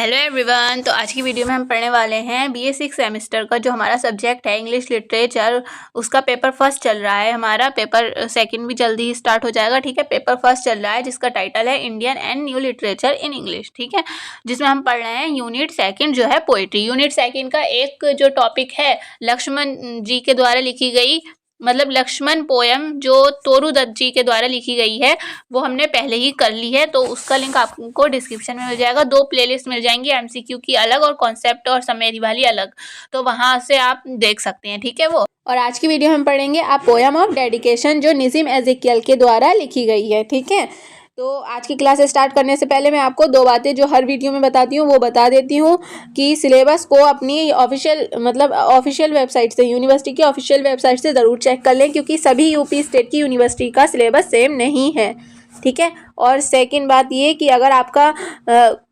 Hello everyone. तो आज की वीडियो में हम पढ़ने वाले हैं बीए 6 सेमेस्टर का जो हमारा सब्जेक्ट है इंग्लिश लिटरेचर, उसका पेपर फर्स्ट चल रहा है। हमारा पेपर सेकंड भी जल्दी ही स्टार्ट हो जाएगा। ठीक है, पेपर फर्स्ट चल रहा है जिसका टाइटल है Indian and new literature in English. ठीक है, जिसमें हम पढ़ रहे हैं यूनिट सेकंड जो है पोइट्री। यूनिट सेकंड का एक जो टॉपिक है लक्ष्मण जी के द्वारा लिखी गई, मतलब लक्ष्मण पोयम जो तोरू दत्त जी के द्वारा लिखी गई है, वो हमने पहले ही कर ली है। तो उसका लिंक आपको डिस्क्रिप्शन में मिल जाएगा। 2 प्लेलिस्ट मिल जाएंगी, एमसीक्यू की अलग और कॉन्सेप्ट और समरी वाली अलग, तो वहां से आप देख सकते हैं। ठीक है वो। और आज की वीडियो हम पढ़ेंगे आ पोयम ऑफ डेडिकेशन जो नज़ीम एज़ेकियल के द्वारा लिखी गई है। ठीक है, तो आज की क्लास स्टार्ट करने से पहले मैं आपको 2 बातें जो हर वीडियो में बताती हूँ वो बता देती हूँ कि सिलेबस को अपनी ऑफिशियल वेबसाइट से, यूनिवर्सिटी की ऑफिशियल वेबसाइट से ज़रूर चेक कर लें, क्योंकि सभी यूपी स्टेट की यूनिवर्सिटी का सिलेबस सेम नहीं है। ठीक है, और सेकंड बात ये कि अगर आपका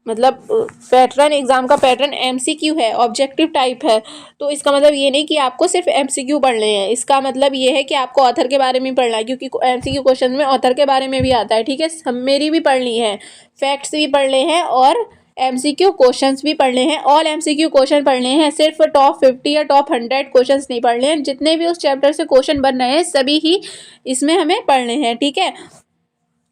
पैटर्न एग्जाम का पैटर्न एमसीक्यू है, ऑब्जेक्टिव टाइप है, तो इसका मतलब ये नहीं कि आपको सिर्फ एमसीक्यू पढ़ने हैं। इसका मतलब ये है कि आपको ऑथर के बारे में पढ़ना है, क्योंकि एमसीक्यू क्वेश्चन में ऑथर के बारे में भी आता है। ठीक है, समरी भी पढ़नी है, फैक्ट्स भी पढ़ने हैं और एमसीक्यू क्वेश्चंस भी पढ़ने हैं। ऑल एमसीक्यू क्वेश्चन पढ़ने हैं, सिर्फ टॉप 50 या टॉप 100 क्वेश्चंस नहीं पढ़ने हैं। जितने भी उस चैप्टर से क्वेश्चन बन रहे हैं सभी ही इसमें हमें पढ़ने हैं। ठीक है,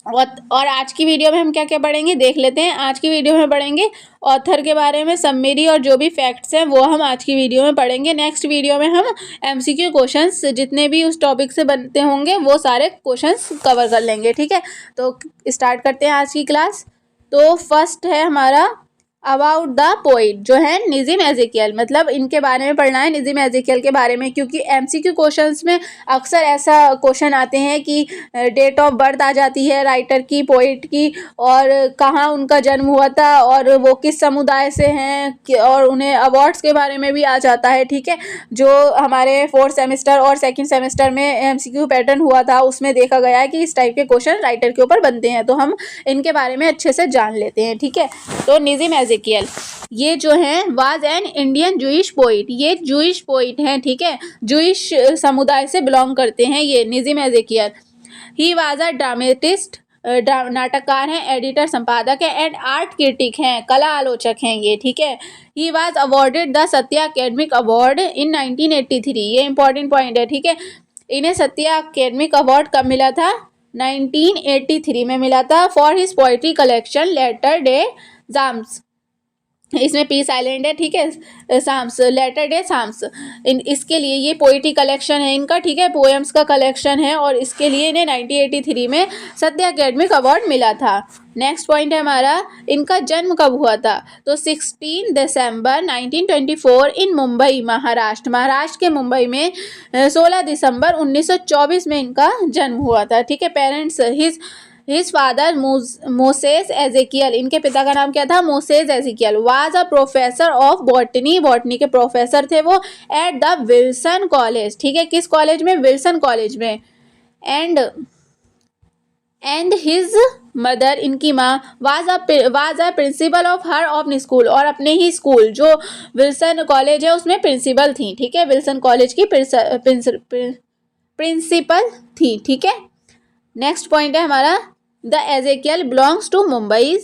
और आज की वीडियो में हम क्या क्या पढ़ेंगे देख लेते हैं। आज की वीडियो में पढ़ेंगे ऑथर के बारे में, समरी और जो भी फैक्ट्स हैं वो हम आज की वीडियो में पढ़ेंगे। नेक्स्ट वीडियो में हम एमसीक्यू क्वेश्चंस जितने भी उस टॉपिक से बनते होंगे वो सारे क्वेश्चंस कवर कर लेंगे। ठीक है, तो स्टार्ट करते हैं आज की क्लास। तो फर्स्ट है हमारा अबाउट द पोइट जो है नज़ीम एज़ेकियल, मतलब इनके बारे में पढ़ना है, नज़ीम एज़ेकियल के बारे में। क्योंकि एमसीक्यू क्वेश्चंस में अक्सर ऐसा क्वेश्चन आते हैं कि डेट ऑफ बर्थ आ जाती है राइटर की, पोइट की, और कहाँ उनका जन्म हुआ था और वो किस समुदाय से हैं, और उन्हें अवार्ड्स के बारे में भी आ जाता है। ठीक है, जो हमारे 4th सेमेस्टर और 2nd सेमेस्टर में एमसीक्यू पैटर्न हुआ था उसमें देखा गया है कि इस टाइप के क्वेश्चन राइटर के ऊपर बनते हैं, तो हम इनके बारे में अच्छे से जान लेते हैं। ठीक है, तो नज़ीम एज़ेकियल ये जो है was an Indian Jewish poet, ये जूइश पोइट हैं। ठीक है, जूइश समुदाय से बिलोंग करते हैं ये Nazim एज़ेकियल। He was a dramatist, नाटककार हैं, एडिटर संपादक है, एंड आर्ट क्रिटिक हैं, कला आलोचक हैं ये। ठीक है, he was awarded the Satya Akademi award in 1983, ये इंपॉर्टेंट पॉइंट है। ठीक है, इन्हें सत्या अकेडमिक अवार्ड कब मिला था? 1983 में मिला था, for his poetry collection latter day psalms, इसमें पीस आइलैंड है। ठीक है, साम्स, लेटर डे साम्स, इसके लिए ये पोइट्री कलेक्शन है इनका। ठीक है, पोएम्स का कलेक्शन है और इसके लिए इन्हें 1983 में सत्या अकेडमिक अवार्ड मिला था। नेक्स्ट पॉइंट है हमारा, इनका जन्म कब हुआ था? तो 16 दिसंबर 1924 इन मुंबई, महाराष्ट्र, महाराष्ट्र के मुंबई में 16 दिसंबर 1924 में इनका जन्म हुआ था। ठीक है, parents his father Moses Ezekiel, इनके पिता का नाम क्या था? Moses Ezekiel. Was a professor of botany, botany के प्रोफेसर थे वो, एट द विल्सन कॉलेज। ठीक है, किस कॉलेज में? विल्सन कॉलेज में। एंड हिज मदर, इनकी माँ, was a principle of her of school, और अपने ही स्कूल जो विल्सन कॉलेज है उसमें प्रिंसिपल थी। ठीक है, विल्सन कॉलेज की प्रिंसिपल थी। ठीक है, नेक्स्ट पॉइंट है हमारा, the Ezekiel belongs to Mumbai,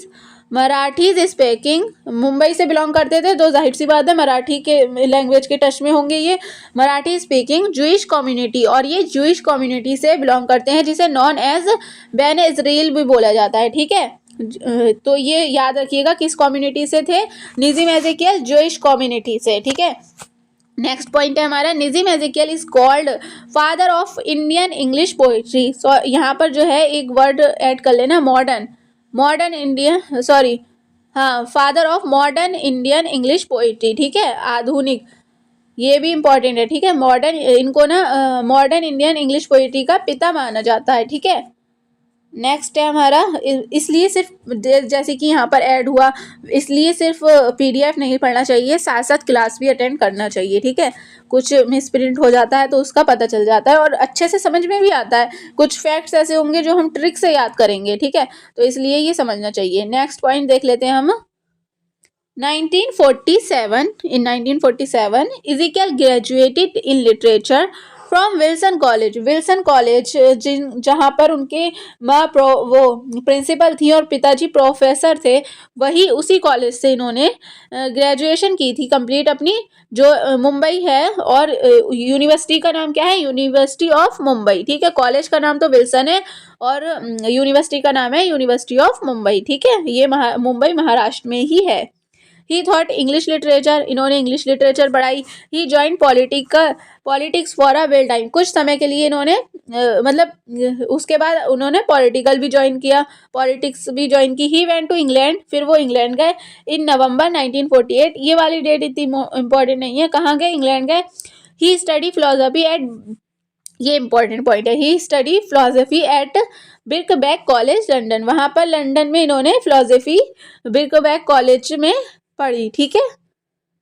Marathis speaking, Mumbai से बिलोंग करते थे तो जाहिर सी बात है मराठी के लैंग्वेज के टच में होंगे ये। मराठी स्पीकिंग जूइश कम्युनिटी, और ये जूइश कम्युनिटी से बिलोंग करते हैं जिसे नॉन एज बेन इज़राइल भी बोला जाता है। ठीक है, तो ये याद रखिएगा किस कम्युनिटी से थे? नज़ीम एज़ेकियल जूइश कम्युनिटी से। ठीक है, नेक्स्ट पॉइंट है हमारा, Nissim Ezekiel is called father of Indian English poetry. यहाँ पर जो है एक वर्ड ऐड कर लेना, मॉडर्न इंडियन, सॉरी, हाँ, father of modern Indian English poetry. ठीक है, आधुनिक, ये भी इंपॉर्टेंट है। ठीक है, मॉडर्न, इनको ना मॉडर्न इंडियन इंग्लिश पोइट्री का पिता माना जाता है। ठीक है, नेक्स्ट है हमारा, इसलिए सिर्फ जैसे कि यहाँ पर ऐड हुआ, इसलिए सिर्फ पीडीएफ नहीं पढ़ना चाहिए, साथ साथ क्लास भी अटेंड करना चाहिए। ठीक है, कुछ मिसप्रिंट हो जाता है तो उसका पता चल जाता है और अच्छे से समझ में भी आता है। कुछ फैक्ट्स ऐसे होंगे जो हम ट्रिक से याद करेंगे। ठीक है, तो इसलिए ये समझना चाहिए। नेक्स्ट पॉइंट देख लेते हैं हम। 1947, Ezekiel graduated in literature from Wilson college जहाँ पर उनके माँ वो प्रिंसिपल थी और पिताजी प्रोफेसर थे, वही उसी कॉलेज से इन्होंने ग्रेजुएशन की थी कंप्लीट अपनी, जो मुंबई है। और यूनिवर्सिटी का नाम क्या है? यूनिवर्सिटी ऑफ मुंबई, ठीक है। कॉलेज का नाम तो विल्सन है और यूनिवर्सिटी का नाम है यूनिवर्सिटी ऑफ मुंबई, ठीक है। ये मुंबई महाराष्ट्र में ही है। ही थॉट इंग्लिश लिटरेचर, इन्होंने इंग्लिश लिटरेचर पढ़ाई। He joined politics for a well time, कुछ समय के लिए इन्होंने उसके बाद उन्होंने पॉलिटिकल भी ज्वाइन किया, पॉलिटिक्स भी ज्वाइन की। ही वेंट टू इंग्लैंड, फिर वो इंग्लैंड गए इन नवंबर 1948। ये वाली डेट इतनी इंपॉर्टेंट नहीं है, कहाँ गए? इंग्लैंड गए। ही स्टडी फिलोसफी एट, ये इंपॉर्टेंट पॉइंट है, he study philosophy at Birkbeck college London, वहाँ पर लंदन में इन्होंने फिलोसफी बिर्कबैक कॉलेज में पढ़ी, ठीक है।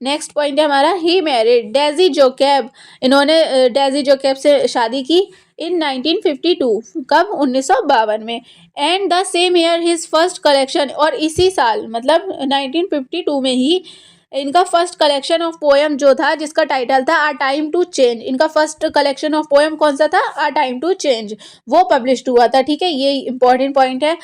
नेक्स्ट पॉइंट है हमारा, ही मैरिड डेजी जोसेफ, इन्होंने डेजी जोसेफ से शादी की इन 1952, कब? 1952 में। And the same year his first collection, और इसी साल मतलब 1952 में ही इनका फर्स्ट कलेक्शन ऑफ पोएम जो था, जिसका टाइटल था अ टाइम टू चेंज, इनका फर्स्ट कलेक्शन ऑफ पोएम कौन सा था? अ टाइम टू चेंज, वो पब्लिश्ड हुआ था, ठीक है। ये इंपॉर्टेंट पॉइंट है।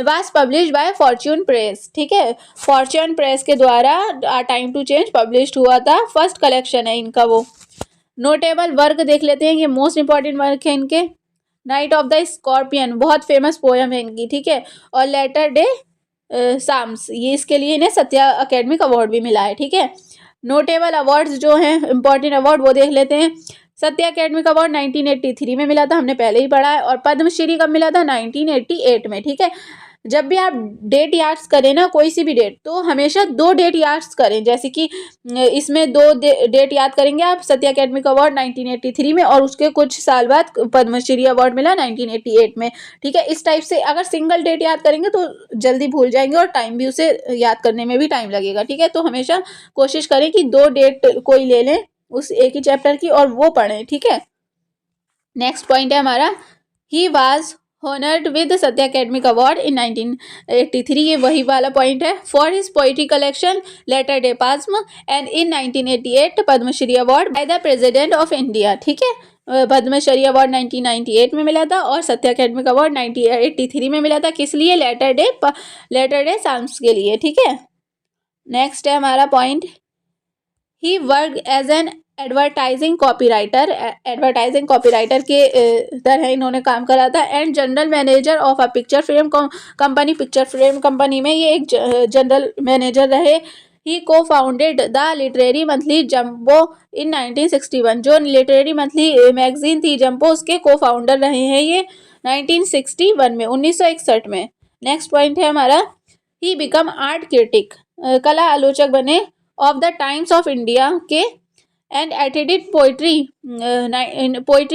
Was published by Fortune Press, ठीक है। फॉर्च्यून प्रेस के द्वारा a time to change published हुआ था, फर्स्ट कलेक्शन है इनका वो। नोटेबल वर्क देख लेते हैं, ये मोस्ट इंपॉर्टेंट वर्क है इनके। नाइट ऑफ द स्कॉर्पियन बहुत फेमस पोएम है इनकी, ठीक है। और लेटर डे साम्स, ये इसके लिए इन्हें सत्या अकेडमिक अवार्ड भी मिला है, ठीक है। नोटेबल अवार्ड्स जो हैं, इंपॉर्टेंट अवार्ड, वो देख लेते हैं। सत्या अकेडमिक अवार्ड 1983 में मिला था, हमने पहले ही पढ़ा है। और पद्मश्री कब मिला था? 1988 में, ठीक है। जब भी आप डेट याद करें ना, कोई सी भी डेट, तो हमेशा 2 डेट याद करें, जैसे कि इसमें 2 डेट याद करेंगे आप, सत्या अकेडमिक अवार्ड 1983 में, और उसके कुछ साल बाद पद्मश्री अवार्ड मिला 1988 में, ठीक है। इस टाइप से अगर सिंगल डेट याद करेंगे तो जल्दी भूल जाएंगे और टाइम भी उसे याद करने में भी टाइम लगेगा, ठीक है। तो हमेशा कोशिश करें कि 2 डेट कोई ले लें उस एक ही चैप्टर की और वो पढ़ें, ठीक है। नेक्स्ट पॉइंट है हमारा, he was honoured with Sahitya Akademi award in 1983, ये वही वाला पॉइंट है। For his poetry collection latter day पास्म, and in 1988 Padmashri award by the president of India, ठीक है। पद्मश्री अवार्ड 1998 में मिला था और सत्या अकेडमिक अवार्ड 1983 में मिला था, किस लिए? लेटर डे साम्स के लिए, ठीक है। नेक्स्ट है हमारा point, he work as an advertising copywriter, advertising copywriter के तरह इन्होंने काम करा था। And general manager of a picture frame company, picture frame company में ये एक जनरल मैनेजर रहे। He co founded the literary monthly Jumbo in 1961, जो लिटरेरी मंथली मैगजीन थी जम्बो, उसके को फाउंडर रहे हैं ये 1961 में, 1961 में। नेक्स्ट पॉइंट है हमारा, ही बिकम आर्ट क्रिटिक, कला आलोचक बने of the times of India के, एंड एडिटेड पोइट्री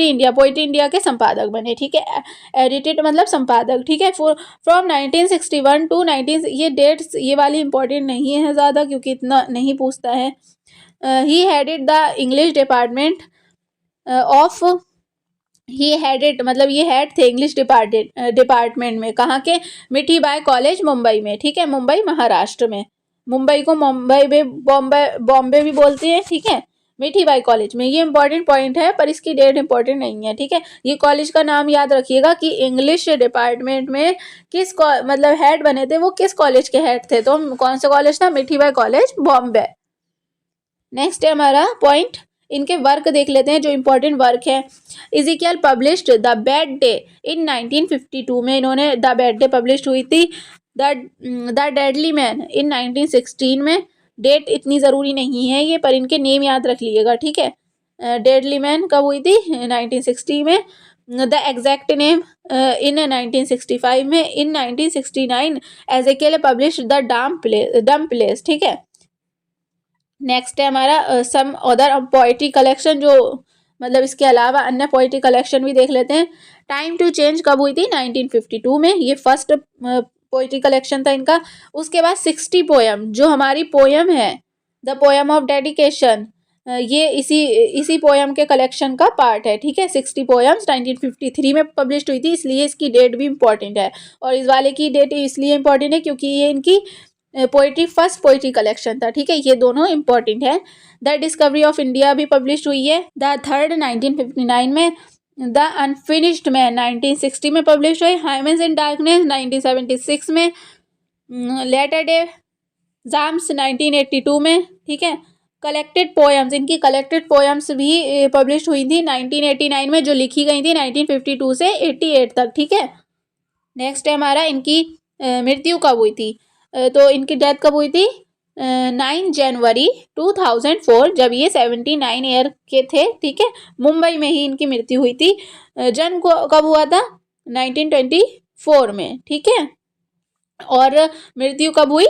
इंडिया के संपादक बने, ठीक है। एडिटेड मतलब संपादक, ठीक है। फ्रॉम 1961 टू 19, ये डेट्स ये वाली इंपॉर्टेंट नहीं है ज़्यादा, क्योंकि इतना नहीं पूछता है। He headed the English department of, he headed मतलब ये हेड थे इंग्लिश डिपार्टमेंट में, कहाँ के? मिठीबाई कॉलेज मुंबई में, ठीक है। मुंबई महाराष्ट्र में, मुंबई को मुंबई में बॉम्बे भी बोलते हैं, ठीक है। मिठीबाई कॉलेज में, ये इंपॉर्टेंट पॉइंट है पर इसकी डेट इंपॉर्टेंट नहीं है, ठीक है। ये कॉलेज का नाम याद रखिएगा कि इंग्लिश डिपार्टमेंट में किस मतलब हेड बने थे, वो किस कॉलेज के हेड थे, तो कौन सा कॉलेज था? मिठीबाई कॉलेज बॉम्बे। नेक्स्ट है हमारा पॉइंट, इनके वर्क देख लेते हैं जो इंपॉर्टेंट वर्क है। Ezekiel published the bad day in 1952 में, इन्होंने द बैड डे पब्लिश हुई थी। द डेडली मैन इन 1916 में, डेट इतनी ज़रूरी नहीं है ये, पर इनके नेम याद रख लीजिएगा, ठीक है। डेडली मैन कब हुई थी? 1960 में। द एग्जैक्ट नेम इन 1965 में। इन 1969 एजिकियल पब्लिश्ड द डम प्लेस, ठीक है। नेक्स्ट है हमारा सम अदर पोइट्री कलेक्शन, जो मतलब इसके अलावा अन्य पोइट्री कलेक्शन भी देख लेते हैं। टाइम टू चेंज कब हुई थी? 1952 में, ये फर्स्ट पोइट्री कलेक्शन था इनका। उसके बाद 60 पोएम, जो हमारी पोएम है द पोएम ऑफ डेडिकेशन, ये इसी पोएम के कलेक्शन का पार्ट है, ठीक है। 60 पोएम्स 1953 में पब्लिश हुई थी, इसलिए इसकी डेट भी इंपॉर्टेंट है। और इस वाले की डेट इसलिए इंपॉर्टेंट है क्योंकि ये इनकी पोइट्री फर्स्ट पोइट्री कलेक्शन था, ठीक है, ये दोनों इंपॉर्टेंट है। द डिस्कवरी ऑफ इंडिया भी पब्लिश हुई है, द थर्ड 1959 में, द अनफिनिश्ड मैन 1960 में पब्लिश हुई, हाइमेंस इन डार्कनेस 1976 में, लेटर डे जाम्स 1982 में, ठीक है। कलेक्टेड पोएम्स, इनकी कलेक्टेड पोएम्स भी पब्लिश हुई थी 1989 में, जो लिखी गई थी 1952 से 88 तक, ठीक है। नेक्स्ट है हमारा इनकी मृत्यु कब हुई थी, तो इनकी डेथ कब हुई थी 9 जनवरी 2004, जब ये 79 ईयर के थे, ठीक है। मुंबई में ही इनकी मृत्यु हुई थी। जन्म को कब हुआ था 1924 में, ठीक है, और मृत्यु कब हुई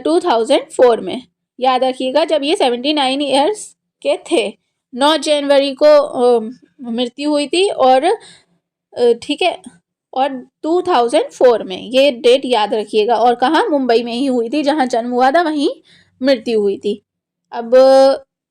2004 में, याद रखिएगा, जब ये 79 ईयर्स के थे। 9 जनवरी को मृत्यु हुई थी, और ठीक है, और 2004 में, ये डेट याद रखिएगा। और कहाँ, मुंबई में ही हुई थी, जहाँ जन्म हुआ था वहीं मृत्यु हुई थी। अब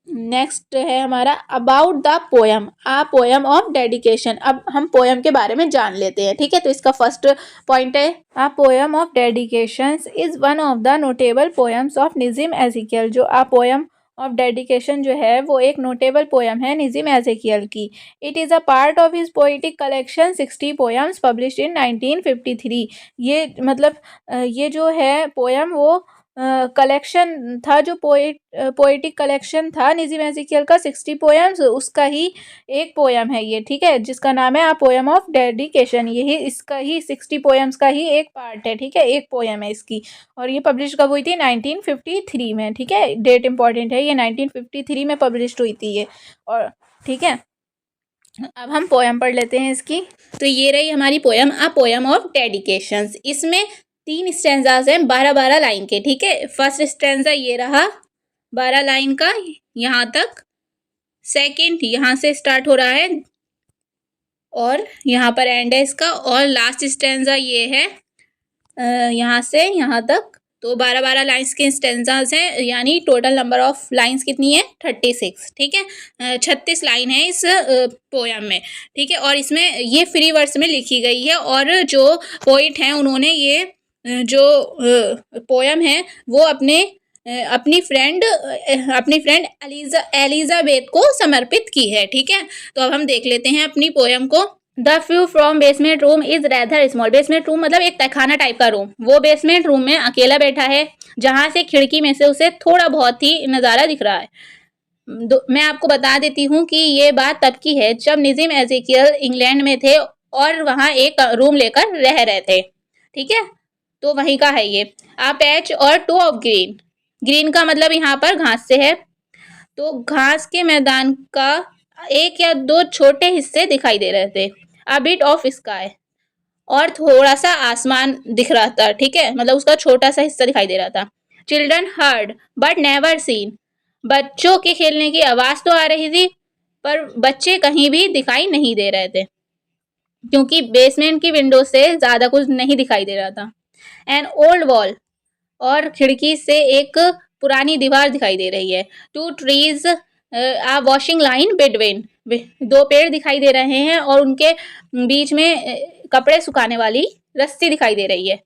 नेक्स्ट है हमारा about the poem, a poem of dedication. अब हम पोयम के बारे में जान लेते हैं, ठीक है। तो इसका फर्स्ट पॉइंट है, a poem of dedication is one of the notable poems of Nissim Ezekiel. जो आ पोयम ऑफ डेडिकेशन जो है वो एक नोटेबल पोयम है निज़िम एज़ेकियल की। It is a part of his poetic collection 60 poems published in 1953। ये मतलब ये जो है पोयम वो कलेक्शन था, जो पोइटिक कलेक्शन था निज़िम एज़ेकियल का 60 पोयम्स, उसका ही एक पोयम है ये, ठीक है, जिसका नाम है आ पोयम ऑफ डेडिकेशन। यही इसका ही 60 पोयम्स का ही एक पार्ट है, ठीक है, एक पोयम है इसकी। और ये पब्लिश कब हुई थी 1953 में, ठीक है, डेट इंपॉर्टेंट है, ये 1953 में पब्लिश हुई थी ये, और ठीक है। अब हम पोयम पढ़ लेते हैं इसकी। तो ये रही हमारी poem, a poem of dedications. इसमें 3 स्टैंजाज हैं 12-12 लाइन के, ठीक है। फर्स्ट स्टैंजा ये रहा 12 लाइन का यहाँ तक, सेकंड यहाँ से स्टार्ट हो रहा है और यहाँ पर एंड है इसका, और लास्ट स्टैंजा ये है यहाँ से यहाँ तक। तो 12-12 लाइन्स के स्टेंजाज हैं, यानी टोटल नंबर ऑफ लाइन्स कितनी है 36, ठीक है। 36 लाइन है इस पोयम में, ठीक है। और इसमें ये फ्री वर्स में लिखी गई है, और जो पोइट हैं उन्होंने ये जो पोयम है वो अपनी फ्रेंड एलिजाबेथ को समर्पित की है, ठीक है। तो अब हम देख लेते हैं अपनी पोयम को। The view from basement room is rather small. Basement room मतलब एक तहखाना टाइप का रूम। वो बेसमेंट रूम में अकेला बैठा है, जहां से खिड़की में से उसे थोड़ा बहुत ही नज़ारा दिख रहा है। मैं आपको बता देती हूँ कि ये बात तब की है जब निज़िम एज़ेकियल इंग्लैंड में थे और वहाँ एक रूम लेकर रह रहे थे, ठीक है। तो वहीं का है ये। आ पैच और टू ऑफ ग्रीन, ग्रीन का मतलब यहाँ पर घास से है, तो घास के मैदान का 1 या 2 छोटे हिस्से दिखाई दे रहे थे। अ बिट ऑफ स्काई, और थोड़ा सा आसमान दिख रहा था, ठीक है, मतलब उसका छोटा सा हिस्सा दिखाई दे रहा था। Children heard but never seen, बच्चों के खेलने की आवाज़ तो आ रही थी पर बच्चे कहीं भी दिखाई नहीं दे रहे थे, क्योंकि बेसमेंट की विंडो से ज़्यादा कुछ नहीं दिखाई दे रहा था। एन ओल्ड वॉल, और खिड़की से एक पुरानी दीवार दिखाई दे रही है। 2 ट्रीज आ वॉशिंग लाइन बिटवीन, 2 पेड़ दिखाई दे रहे हैं और उनके बीच में कपड़े सुखाने वाली रस्सी दिखाई दे रही है।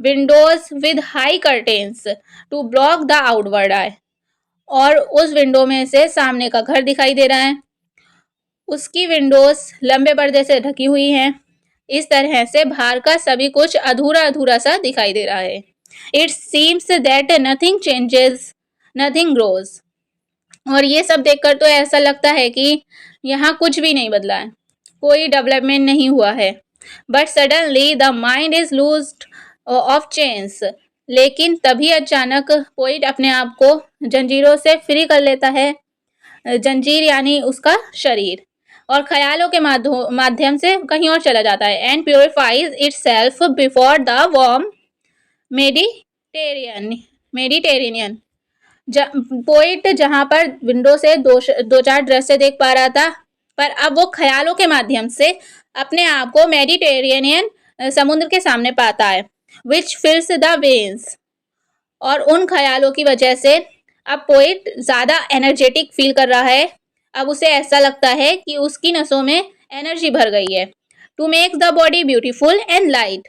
Windows with high curtains to block the outward eye, और उस विंडो में से सामने का घर दिखाई दे रहा है, उसकी विंडोज लंबे पर्दे से ढकी हुई हैं। इस तरह से बाहर का सभी कुछ अधूरा अधूरा सा दिखाई दे रहा है। It seems that nothing changes nothing grows, और ये सब देखकर तो ऐसा लगता है कि यहाँ कुछ भी नहीं बदला है, कोई डेवलपमेंट नहीं हुआ है। But suddenly the mind is लूज्ड of chains, लेकिन तभी अचानक पोइट अपने आप को जंजीरों से फ्री कर लेता है। जंजीर यानी उसका शरीर, और ख्यालों के माध्यम से कहीं और चला जाता है। And purifiers itself before the warm Mediterranean. Poet जहाँ पर विंडो से 2-4 दृश्य देख पा रहा था, पर अब वो ख्यालों के माध्यम से अपने आप को मेडिटेरेनियन समुद्र के सामने पाता है। विच फिल्स द वेन्स, और उन ख्यालों की वजह से अब पोइट ज़्यादा एनर्जेटिक फील कर रहा है। अब उसे ऐसा लगता है कि उसकी नसों में एनर्जी भर गई है। To make the body beautiful and light,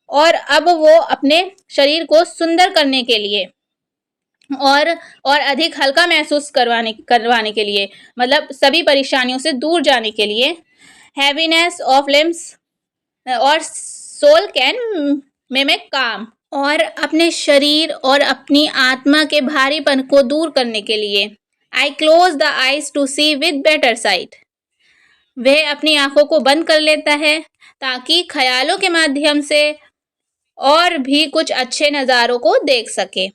और अब वो अपने शरीर को सुंदर करने के लिए और अधिक हल्का महसूस करवाने के लिए, मतलब सभी परेशानियों से दूर जाने के लिए, हैवीनेस ऑफ लिम्स और सोल कैन मिमिक काम, और अपने शरीर और अपनी आत्मा के भारीपन को दूर करने के लिए, I close the eyes to see with better sight, वह अपनी आंखों को बंद कर लेता है ताकि ख्यालों के माध्यम से और भी कुछ अच्छे नज़ारों को देख सके।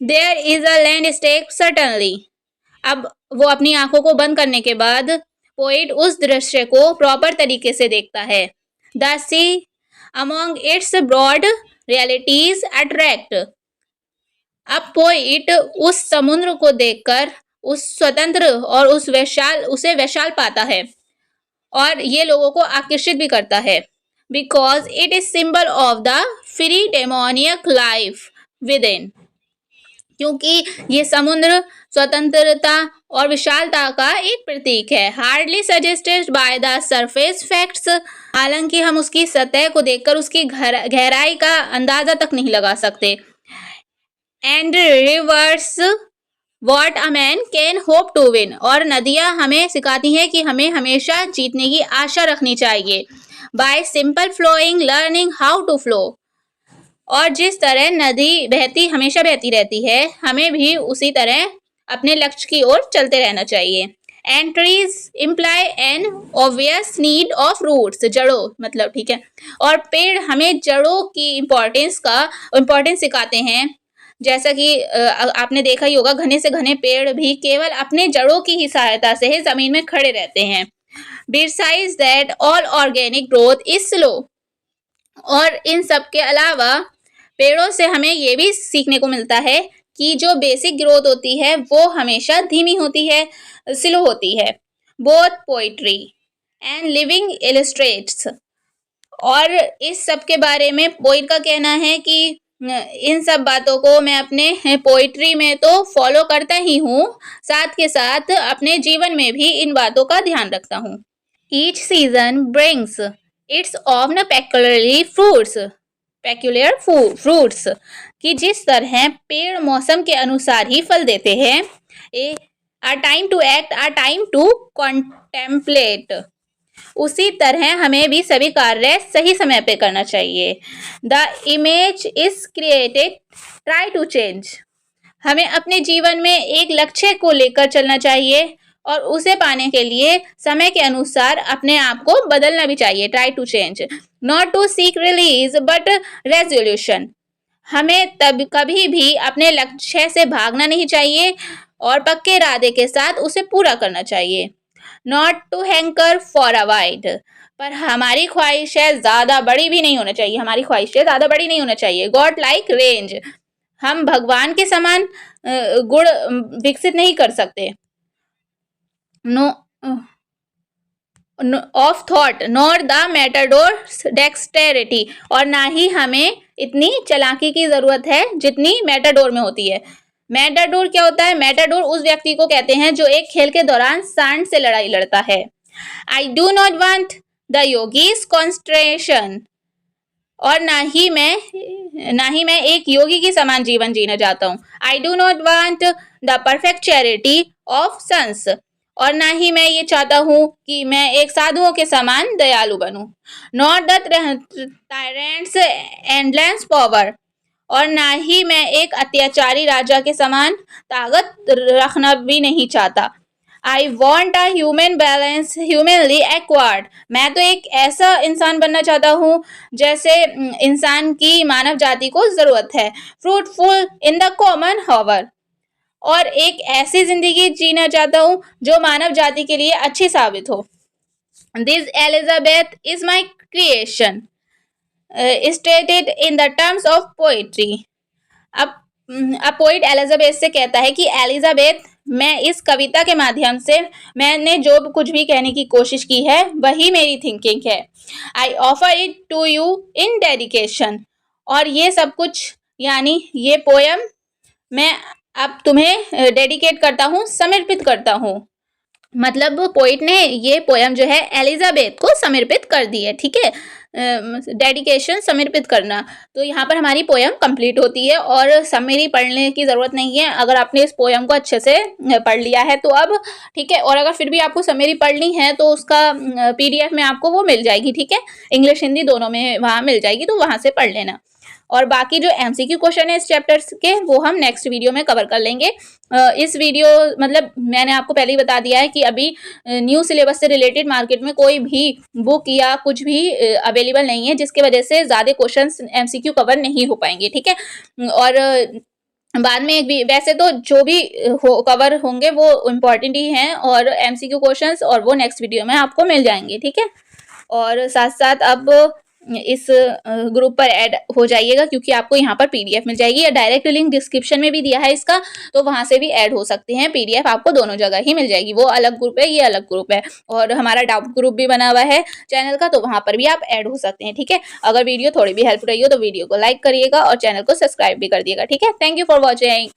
There is a landscape certainly, अब वो अपनी आंखों को बंद करने के बाद पोइट उस दृश्य को प्रॉपर तरीके से देखता है। The sea among its broad realities attract, अब पोइट उस समुद्र को देखकर उस स्वतंत्र और उसे विशाल पाता है और ये लोगों को आकर्षित भी करता है। Because it is symbol of the free demoniac life within, क्योंकि ये समुद्र स्वतंत्रता और विशालता का एक प्रतीक है। Hardly suggested by the surface facts, हालांकि हम उसकी सतह को देखकर उसकी गहराई का अंदाजा तक नहीं लगा सकते। And rivers what a man can hope to win, और नदियां हमें सिखाती हैं कि हमें हमेशा जीतने की आशा रखनी चाहिए। By simple flowing learning how to flow, और जिस तरह नदी हमेशा बहती रहती है, हमें भी उसी तरह अपने लक्ष्य की ओर चलते रहना चाहिए। And trees imply an obvious need of roots, जड़ों मतलब, ठीक है, और पेड़ हमें जड़ों की इम्पोर्टेंस सिखाते हैं। जैसा कि आपने देखा ही होगा, घने से घने पेड़ भी केवल अपने जड़ों की ही सहायता से ही जमीन में खड़े रहते हैं। Besides that, all organic growth is slow, और इन सब के अलावा पेड़ों से हमें ये भी सीखने को मिलता है कि जो बेसिक ग्रोथ होती है वो हमेशा धीमी होती है, स्लो होती है। Both poetry and living illustrates, और इस सब के बारे में पोइट का कहना है कि इन सब बातों को मैं अपने पोइट्री में तो फॉलो करता ही हूँ, साथ के साथ अपने जीवन में भी इन बातों का ध्यान रखता हूँ। Each season brings it's on peculiar fruits, कि जिस तरह पेड़ मौसम के अनुसार ही फल देते हैं। A time to act, a time to contemplate, उसी तरह हमें भी सभी कार्य सही समय पे करना चाहिए। The image is created, try to change, हमें अपने जीवन में एक लक्ष्य को लेकर चलना चाहिए और उसे पाने के लिए समय के अनुसार अपने आप को बदलना भी चाहिए। Try to change, not to seek release but resolution, हमें तब कभी भी अपने लक्ष्य से भागना नहीं चाहिए और पक्के इरादे के साथ उसे पूरा करना चाहिए। Not to hanker for a wide, पर हमारी ख्वाहिशें ज़्यादा बड़ी भी नहीं होना चाहिए, हमारी ख्वाहिशें ज़्यादा बड़ी नहीं होना चाहिए। गॉड लाइक रेंज, हम भगवान के समान गुण विकसित नहीं कर सकते। No of thought not the matador dexterity, और ना ही हमें इतनी चालाकी की ज़रूरत है जितनी मैटाडोर में होती है। मैटाडोर क्या होता है? मैटाडोर उस व्यक्ति को कहते हैं जो एक खेल के दौरान सांड से लड़ाई लड़ता है। आई do not want the yogis concentration, और ना ही मैं एक योगी के समान जीवन जीना चाहता हूँ। I do not want the perfect charity of sons, और ना ही मैं ये चाहता हूँ कि मैं एक साधुओं के समान दयालु बनूं। Not the tyrant's endless power, और ना ही मैं एक अत्याचारी राजा के समान ताकत रखना भी नहीं चाहता। I want a human balance humanly acquired, मैं तो एक ऐसा इंसान बनना चाहता हूँ जैसे इंसान की मानव जाति को ज़रूरत है। Fruitful in the common hover, और एक ऐसी जिंदगी जीना चाहता हूँ जो मानव जाति के लिए अच्छी साबित हो। This Elizabeth is my creation stated in the terms of poetry. अब पोइट एलिजाबेथ से कहता है कि एलिजाबेथ, मैं इस कविता के माध्यम से मैंने जो कुछ भी कहने की कोशिश की है वही मेरी थिंकिंग है। I offer it to you in dedication, और ये सब कुछ यानी ये पोयम, मैं अब तुम्हें डेडिकेट करता हूँ, समर्पित करता हूँ। मतलब पोइट ने ये पोयम जो है एलिजाबेथ को समर्पित कर दी है, ठीक है। डेडिकेशन समर्पित करना, तो यहाँ पर हमारी पोयम कंप्लीट होती है और समरी पढ़ने की ज़रूरत नहीं है अगर आपने इस पोयम को अच्छे से पढ़ लिया है तो अब, ठीक है। और अगर फिर भी आपको समरी पढ़नी है तो उसका PDF में आपको वो मिल जाएगी, ठीक है, इंग्लिश हिंदी दोनों में वहाँ मिल जाएगी, तो वहाँ से पढ़ लेना। और बाकी जो MCQ क्वेश्चन है इस चैप्टर्स के वो हम नेक्स्ट वीडियो में कवर कर लेंगे। इस वीडियो मतलब मैंने आपको पहले ही बता दिया है कि अभी न्यू सिलेबस से रिलेटेड मार्केट में कोई भी बुक या कुछ भी अवेलेबल नहीं है, जिसकी वजह से ज़्यादा क्वेश्चंस MCQ कवर नहीं हो पाएंगे, ठीक है। और बाद में भी वैसे तो जो भी कवर होंगे वो इम्पोर्टेंट ही हैं और MCQ क्वेश्चंस और वो नेक्स्ट वीडियो में आपको मिल जाएंगे, ठीक है। और साथ साथ अब इस ग्रुप पर ऐड हो जाइएगा क्योंकि आपको यहाँ पर PDF मिल जाएगी, या डायरेक्ट लिंक डिस्क्रिप्शन में भी दिया है इसका, तो वहाँ से भी ऐड हो सकते हैं। PDF आपको दोनों जगह ही मिल जाएगी, वो अलग ग्रुप है, ये अलग ग्रुप है। और हमारा डाउट ग्रुप भी बना हुआ है चैनल का, तो वहाँ पर भी आप ऐड हो सकते हैं, ठीक है। अगर वीडियो थोड़ी भी हेल्प रही हो तो वीडियो को लाइक करिएगा और चैनल को सब्सक्राइब भी कर दिएगा, ठीक है। Thank you for watching.